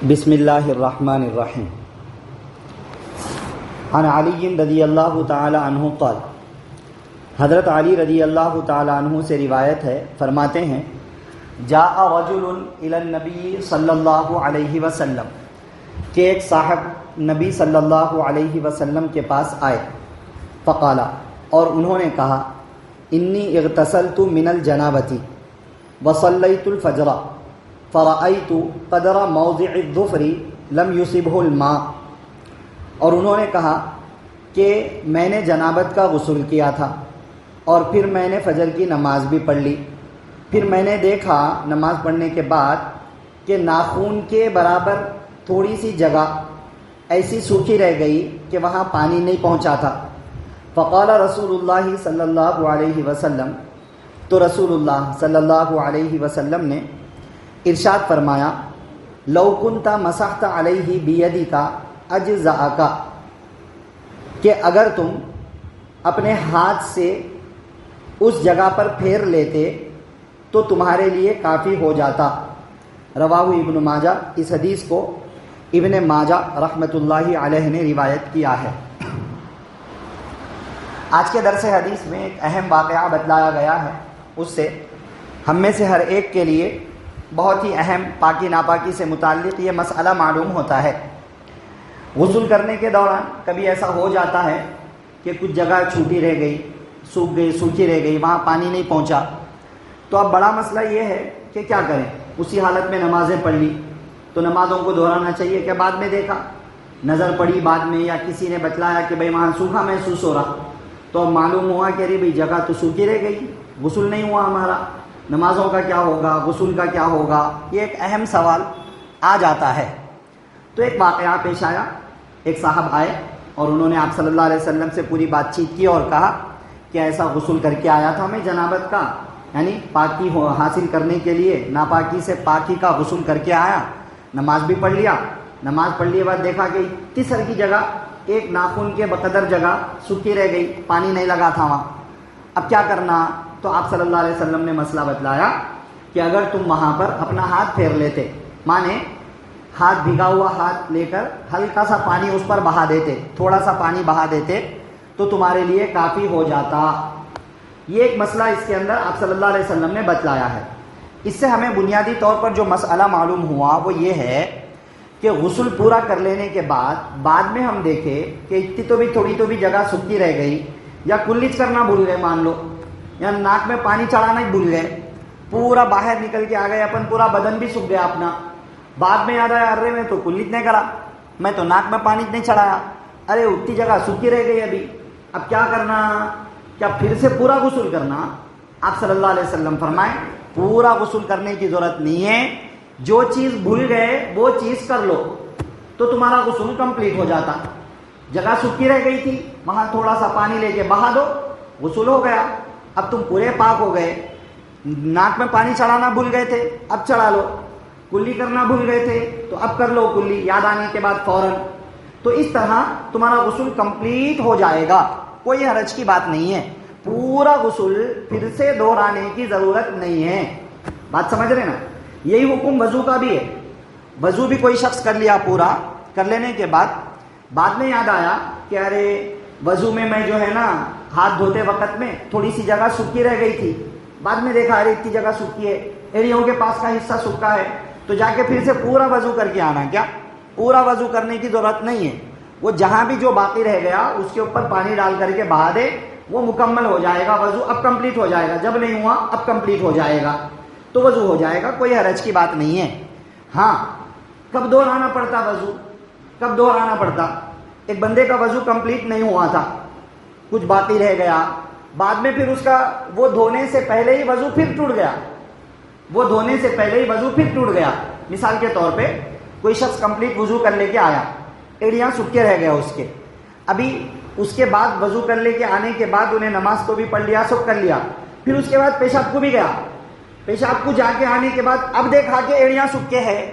بسم اللہ الرحمن الرحیم عن علی رضی اللہ تعالی عنہ قال، حضرت علی رضی اللہ تعالی عنہ سے روایت ہے، فرماتے ہیں جاء رجل الی النبی صلی اللہ علیہ وسلم، کہ ایک صاحب نبی صلی اللہ علیہ وسلم کے پاس آئے، فقال، اور انہوں نے کہا، انی اغتسلت من الجنابۃ وصلیت الفجر فرأیت قدر موضع الظفر لم یصبہ الماء، اور انہوں نے کہا کہ میں نے جنابت کا غسل کیا تھا اور پھر میں نے فجر کی نماز بھی پڑھ لی، پھر میں نے دیکھا نماز پڑھنے کے بعد کہ ناخون کے برابر تھوڑی سی جگہ ایسی سوکھی رہ گئی کہ وہاں پانی نہیں پہنچا تھا۔ فقال رسول اللہ صلی اللہ علیہ وسلم، تو رسول اللہ صلی اللہ علیہ وسلم نے ارشاد فرمایا، لو کنت مسحت علیہ بیدک اجزاک، کہ اگر تم اپنے ہاتھ سے اس جگہ پر پھیر لیتے تو تمہارے لیے کافی ہو جاتا۔ رواہ ابن ماجہ، اس حدیث کو ابن ماجہ رحمۃ اللہ علیہ نے روایت کیا ہے۔ آج کے درس حدیث میں ایک اہم واقعہ بتلایا گیا ہے، اس سے ہم میں سے ہر ایک کے لیے بہت ہی اہم پاکی ناپاکی سے متعلق یہ مسئلہ معلوم ہوتا ہے۔ غسل کرنے کے دوران کبھی ایسا ہو جاتا ہے کہ کچھ جگہ چھوٹی رہ گئی، سوکھی رہ گئی، وہاں پانی نہیں پہنچا، تو اب بڑا مسئلہ یہ ہے کہ کیا کریں۔ اسی حالت میں نمازیں پڑھ لی تو نمازوں کو دہرانا چاہیے کہ بعد میں دیکھا، نظر پڑی بعد میں، یا کسی نے بتلایا کہ بھئی وہاں سوکھا محسوس ہو رہا، تو اب معلوم ہوا کہ ارے بھئی جگہ تو سوکھی رہ گئی، غسل نہیں ہوا ہمارا، نمازوں کا کیا ہوگا، غسل کا کیا ہوگا، یہ ایک اہم سوال آ جاتا ہے۔ تو ایک واقعہ پیش آیا، ایک صاحب آئے اور انہوں نے آپ صلی اللہ علیہ وسلم سے پوری بات چیت کی اور کہا کہ ایسا غسل کر کے آیا تھا میں جنابت کا، یعنی پاکی حاصل کرنے کے لیے ناپاکی سے پاکی کا غسل کر کے آیا، نماز بھی پڑھ لیا، نماز پڑھ لیے بعد دیکھا کہ اتنی سر کی جگہ، ایک ناخن کے بقدر جگہ سوکھی رہ گئی، پانی نہیں لگا تھا وہاں، اب کیا کرنا؟ تو آپ صلی اللہ علیہ وسلم نے مسئلہ بتلایا کہ اگر تم وہاں پر اپنا ہاتھ پھیر لیتے، مانے ہاتھ بھیگا ہوا ہاتھ لے کر ہلکا سا پانی اس پر بہا دیتے، تھوڑا سا پانی بہا دیتے تو تمہارے لیے کافی ہو جاتا۔ یہ ایک مسئلہ اس کے اندر آپ صلی اللہ علیہ وسلم نے بتلایا ہے۔ اس سے ہمیں بنیادی طور پر جو مسئلہ معلوم ہوا وہ یہ ہے کہ غسل پورا کر لینے کے بعد میں ہم دیکھیں کہ اتنی تو بھی تھوڑی تو بھی جگہ سوکھی رہ گئی، یا کلچ کرنا بھول گئے مان لو، یا ناک میں پانی چڑھانا ہی بھول گئے، پورا باہر نکل کے آ گئے اپن، پورا بدن بھی سوکھ گیا اپنا، بعد میں یاد آیا ارے میں تو کلچ نہیں کرا، میں تو ناک میں پانی نہیں چڑھایا، ارے اتنی جگہ سوکھی رہ گئی ابھی، اب کیا کرنا؟ کیا پھر سے پورا غسل کرنا؟ آپ صلی اللہ علیہ وسلم فرمائیں پورا غسل کرنے کی ضرورت نہیں ہے، جو چیز بھول گئے وہ چیز کر لو تو تمہارا غسل کمپلیٹ ہو جاتا۔ جگہ سوکھی رہ گئی تھی، وہاں تھوڑا سا پانی لے کے بہا دو، غسل ہو گیا، اب تم پورے پاک ہو گئے۔ ناک میں پانی چڑھانا بھول گئے تھے، اب چڑھا لو، کلی کرنا بھول گئے تھے تو اب کر لو کلی، یاد آنے کے بعد فوراً، تو اس طرح تمہارا غسل کمپلیٹ ہو جائے گا، کوئی حرج کی بات نہیں ہے، پورا غسل پھر سے دہرانے کی ضرورت نہیں ہے۔ بات سمجھ رہے نا؟ یہی حکم وضو کا بھی ہے۔ وضو بھی کوئی شخص کر لیا، پورا کر لینے کے بعد میں یاد آیا کہ ارے وضو میں جو ہے نا ہاتھ دھوتے وقت میں تھوڑی سی جگہ سوکھی رہ گئی تھی، بعد میں دیکھا ارے اتنی جگہ سوکھی ہے، ایڑیوں کے پاس کا حصہ سوکھا ہے، تو جا کے پھر سے پورا وضو کر کے آنا۔ کیا پورا وضو کرنے کی ضرورت نہیں ہے، وہ جہاں بھی جو باقی رہ گیا اس کے اوپر پانی ڈال کر کے بہا دے، وہ مکمل ہو جائے گا، وضو اب کمپلیٹ ہو جائے گا، جب نہیں ہوا اب کمپلیٹ ہو جائے گا، تو وضو ہو جائے گا، کوئی حرج کی بات نہیں ہے۔ ہاں، کب دہرانا پڑتا وضو؟ کب دہرانا پڑتا؟ ایک بندے کا وضو کمپلیٹ نہیں ہوا تھا، کچھ باقی رہ گیا، بعد میں پھر اس کا وہ دھونے سے پہلے ہی وضو پھر ٹوٹ گیا، وہ دھونے سے پہلے ہی وضو پھر ٹوٹ گیا۔ مثال کے طور پہ کوئی شخص کمپلیٹ وضو کر لے کے آیا، ایڑیاں سوکھے رہ گیا اس کے، ابھی اس کے بعد وضو کر لے کے آنے کے بعد انہیں نماز کو بھی پڑھ لیا، سب کر لیا، پھر اس کے بعد پیشاب کو بھی گیا، پیشاب کو جا کے آنے کے بعد اب دیکھا کہ ایڑیاں سوکھے ہیں،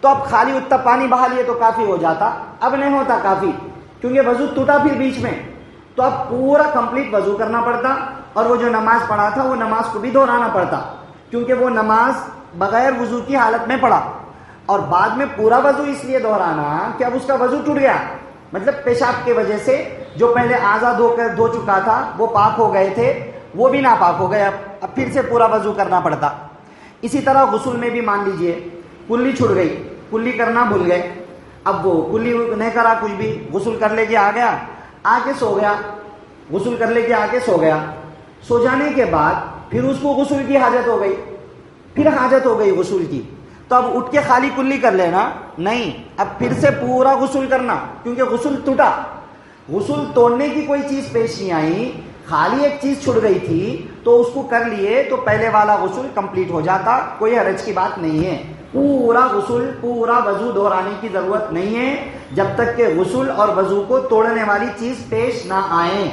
تو اب خالی اتنا پانی بہا لیے تو کافی ہو جاتا، اب نہیں ہوتا کافی، کیونکہ وضو ٹوٹا پھر بیچ میں، تو اب پورا کمپلیٹ وضو کرنا پڑتا، اور وہ جو نماز پڑھا تھا وہ نماز کو بھی دہرانا پڑتا، کیونکہ وہ نماز بغیر وضو کی حالت میں پڑھا، اور بعد میں پورا وضو اس لیے دہرانا کہ اب اس کا وضو ٹوٹ گیا، مطلب پیشاب کی وجہ سے جو پہلے اعضا دھو چکا تھا وہ پاک ہو گئے تھے، وہ بھی ناپاک ہو گئے، اب پھر سے پورا وضو کرنا پڑتا۔ اسی طرح غسل میں بھی مان لیجئے کلی چھوٹ گئی، کلی کرنا بھول گئے، اب وہ کلی نہیں کرا کچھ بھی، غسل کر لے کے آ کے سو گیا، غسل کر لے کے آ کے سو گیا، سو جانے کے بعد پھر اس کو غسل کی حاجت ہو گئی، پھر حاجت ہو گئی غسل کی، تو اب اٹھ کے خالی کلی کر لینا نہیں، اب پھر سے پورا غسل کرنا، کیونکہ غسل ٹوٹا۔ غسل توڑنے کی کوئی چیز پیش نہیں آئی، خالی ایک چیز چھوٹ گئی تھی تو اس کو کر لیے تو پہلے والا غسل کمپلیٹ ہو جاتا، کوئی حرج کی بات نہیں ہے۔ پورا غسل، پورا وضو دہرانے کی ضرورت نہیں ہے جب تک کہ غسل اور وضو کو توڑنے والی چیز پیش نہ آئے،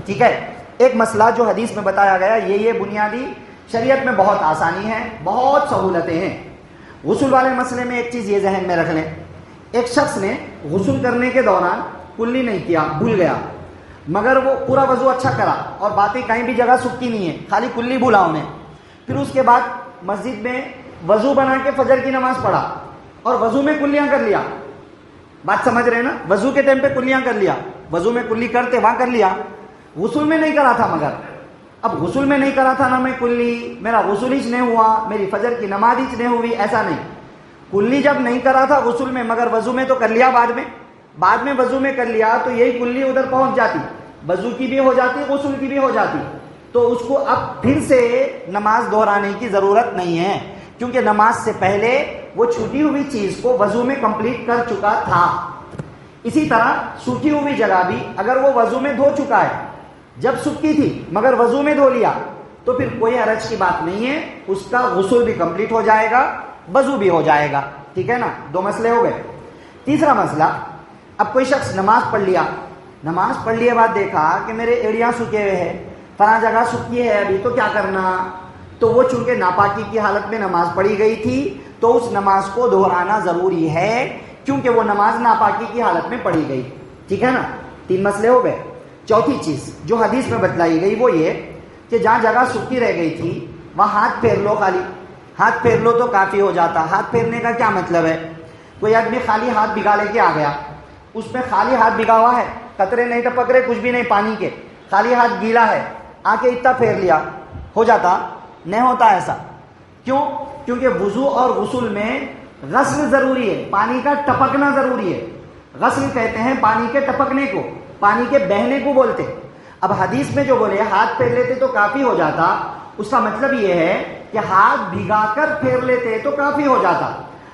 ٹھیک ہے۔ ایک مسئلہ جو حدیث میں بتایا گیا یہ بنیادی، شریعت میں بہت آسانی ہے، بہت سہولتیں ہیں۔ غسل والے مسئلے میں ایک چیز یہ ذہن میں رکھ لیں، ایک شخص نے غسل کرنے کے دوران کلی نہیں کیا، بھول گیا، مگر وہ پورا وضو اچھا کرا اور باتیں کہیں بھی جگہ سکتی نہیں ہے، خالی کلی بھولا انہیں، پھر اس کے بعد مسجد میں وضو بنا کے فجر کی نماز پڑھا اور وضو میں کلیاں کر لیا، بات سمجھ رہے ہیں نا، وضو کے ٹائم پہ کلیاں کر لیا، وضو میں کلی کرتے وہاں کر لیا، غسل میں نہیں کرا تھا، مگر اب غسل میں نہیں کرا تھا نا میں کلی، میرا غسل ہی نہیں ہوا، میری فجر کی نماز ہی نہیں ہوئی، ایسا نہیں، کلی جب نہیں کرا تھا غسل میں مگر وضو میں تو کر لیا، بعد میں وضو میں کر لیا تو یہی کلی ادھر پہنچ جاتی، وضو کی بھی ہو جاتی، غسل کی بھی ہو جاتی، تو اس کو اب پھر سے نماز دہرانے کی ضرورت نہیں ہے، کیونکہ نماز سے پہلے وہ چھوٹی ہوئی چیز کو وضو میں کمپلیٹ کر چکا تھا۔ اسی طرح سوکھی ہوئی جگہ بھی اگر وہ وضو میں دھو چکا ہے، جب سوکھی تھی مگر وضو میں دھو لیا تو پھر کوئی حرج کی بات نہیں ہے، اس کا غسل بھی کمپلیٹ ہو جائے گا، وضو بھی ہو جائے گا، ٹھیک ہے نا، دو مسئلے ہو گئے۔ تیسرا مسئلہ، اب کوئی شخص نماز پڑھ لیے بعد دیکھا کہ میرے ایڑیاں سوکھے ہوئے ہیں، فلاں جگہ سوکھی ہے ابھی، تو کیا کرنا، تو وہ چونکہ ناپاکی کی حالت میں نماز پڑھی گئی تھی تو اس نماز کو دہرانا ضروری ہے، کیونکہ وہ نماز ناپاکی کی حالت میں پڑھی گئی، ٹھیک ہے نا، تین مسئلے ہو گئے۔ چوتھی چیز جو حدیث میں بتلائی گئی وہ یہ کہ جہاں جگہ سوکھی رہ گئی تھی وہاں ہاتھ پھیر لو، خالی ہاتھ پھیر لو تو کافی ہو جاتا۔ ہاتھ پھیرنے کا کیا مطلب ہے، کوئی آدمی خالی ہاتھ بھگا لے کے آ گیا، اس میں خالی ہاتھ بھگا ہوا ہے، قطرے نہیں ٹپک رہے، کچھ بھی نہیں پانی کے، خالی ہاتھ گیلا ہے، آ کے اتنا پھیر لیا، ہو جاتا؟ نہیں ہوتا ایسا، کیوں؟ کیونکہ وضو اور غسل میں غسل ضروری ہے، پانی کا ٹپکنا ضروری ہے۔ غسل کہتے ہیں پانی کے ٹپکنے کو، پانی کے بہنے کو بولتے۔ اب حدیث میں جو بولے ہاتھ پھیر لیتے تو کافی ہو جاتا، اس کا مطلب یہ ہے کہ ہاتھ بھگا کر پھیر لیتے تو کافی ہو جاتا۔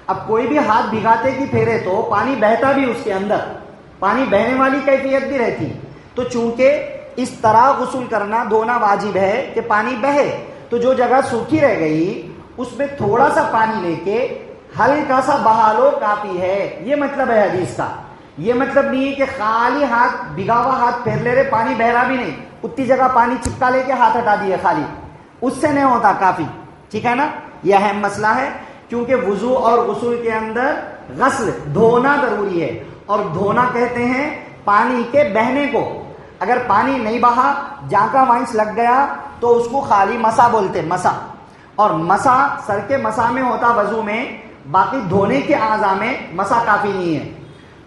اب کوئی بھی ہاتھ بھگاتے کی پھیرے تو پانی بہتا بھی اس کے اندر، پانی بہنے والی کیفیت بھی رہتی، تو چونکہ اس طرح غسل کرنا دھونا واجب ہے کہ پانی بہے، تو جو جگہ سوکھی رہ گئی اس میں تھوڑا سا پانی لے کے ہلکا سا بہا لو، کافی ہے، یہ مطلب ہے حدیث کا۔ یہ مطلب نہیں ہے کہ خالی ہاتھ بھگا ہوا ہاتھ پھیر لے رہے، پانی بہ رہا بھی نہیں، اتنی جگہ پانی چپکا لے کے ہاتھ ہٹا دیے خالی، اس سے نہیں ہوتا، کافی، ٹھیک ہے نا۔ یہ اہم مسئلہ ہے، کیونکہ وضو اور غسل کے اندر غسل دھونا ضروری ہے، اور دھونا کہتے ہیں پانی کے بہنے کو۔ اگر پانی نہیں بہا، جہاں کا وائنس لگ گیا تو اس کو خالی مسا بولتے، مسا، اور مسا سر کے مسا میں ہوتا وضو میں، باقی دھونے کے اعضاء میں مسا کافی نہیں ہے۔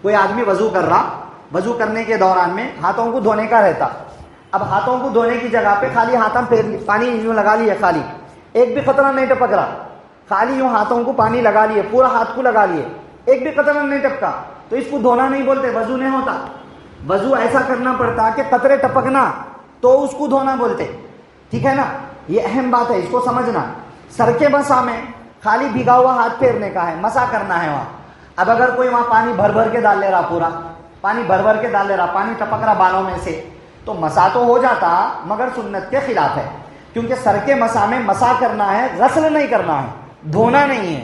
کوئی آدمی وضو کر رہا، وضو کرنے کے دوران میں ہاتھوں کو دھونے کا رہتا، اب ہاتھوں کو دھونے کی جگہ پہ خالی ہاتھوں پھیر پانی یوں لگا لیے، خالی ایک بھی قطرہ نہیں ٹپک رہا، خالی یوں ہاتھوں کو پانی لگا لیے، پورا ہاتھ کو لگا لیے، ایک بھی قطرہ نہیں ٹپکا، تو اس کو دھونا نہیں بولتے، وضو نہیں ہوتا۔ وضو ایسا کرنا پڑتا کہ قطرے ٹپکنا، تو اس کو دھونا بولتے، ٹھیک ہے نا۔ یہ اہم بات ہے، اس کو سمجھنا۔ سر کے مسا میں خالی بھیگا ہوا ہاتھ پھیرنے کا ہے، مسا کرنا ہے وہاں۔ اب اگر کوئی وہاں پانی بھر بھر کے ڈال لے رہا، پورا پانی بھر بھر کے ڈال لے رہا، پانی ٹپک رہا بالوں میں سے، تو مسا تو ہو جاتا مگر سنت کے خلاف ہے، کیونکہ سر کے مسا میں مسا کرنا ہے، غسل نہیں کرنا ہے، دھونا نہیں ہے،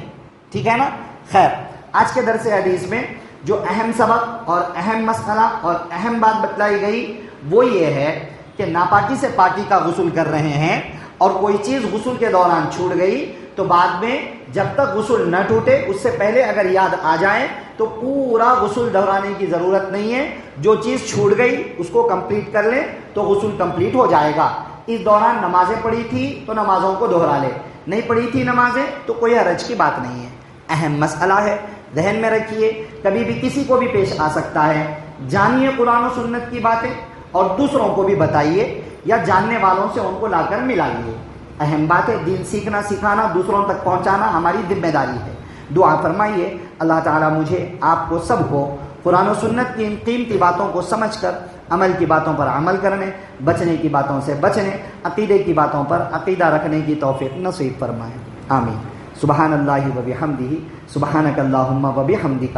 ٹھیک ہے نا۔ خیر، آج کے درس حدیث میں جو اہم سبق اور اہم مسئلہ اور اہم بات بتلائی گئی وہ یہ ہے کہ ناپاکی سے پاکی کا غسل کر رہے ہیں، اور کوئی چیز غسل کے دوران چھوٹ گئی تو بعد میں جب تک غسل نہ ٹوٹے اس سے پہلے اگر یاد آ جائے تو پورا غسل دہرانے کی ضرورت نہیں ہے، جو چیز چھوٹ گئی اس کو کمپلیٹ کر لیں تو غسل کمپلیٹ ہو جائے گا۔ اس دوران نمازیں پڑھی تھی تو نمازوں کو دہرا لے، نہیں پڑھی تھی نمازیں تو کوئی حرج کی بات نہیں ہے۔ اہم مسئلہ ہے، ذہن میں رکھیے، کبھی بھی کسی کو بھی پیش آ سکتا ہے۔ جانیے قرآن و سنت کی باتیں اور دوسروں کو بھی بتائیے یا جاننے والوں سے ان کو لا کر ملائیے۔ اہم بات ہے، دین سیکھنا سکھانا دوسروں تک پہنچانا ہماری ذمہ داری ہے۔ دعا فرمائیے اللہ تعالیٰ مجھے آپ کو سب کو قرآن و سنت کی ان قیمتی باتوں کو سمجھ کر عمل کی باتوں پر عمل کرنے، بچنے کی باتوں سے بچنے، عقیدے کی باتوں پر عقیدہ رکھنے کی توفیق نصیب فرمائے، آمین۔ سبحان اللہ و بحمدہ، سبحانک اللہم و بحمدک،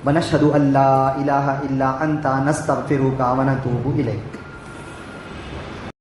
ونشہد ان لا الہ الا انت، نستغفرک و نتوب الیک۔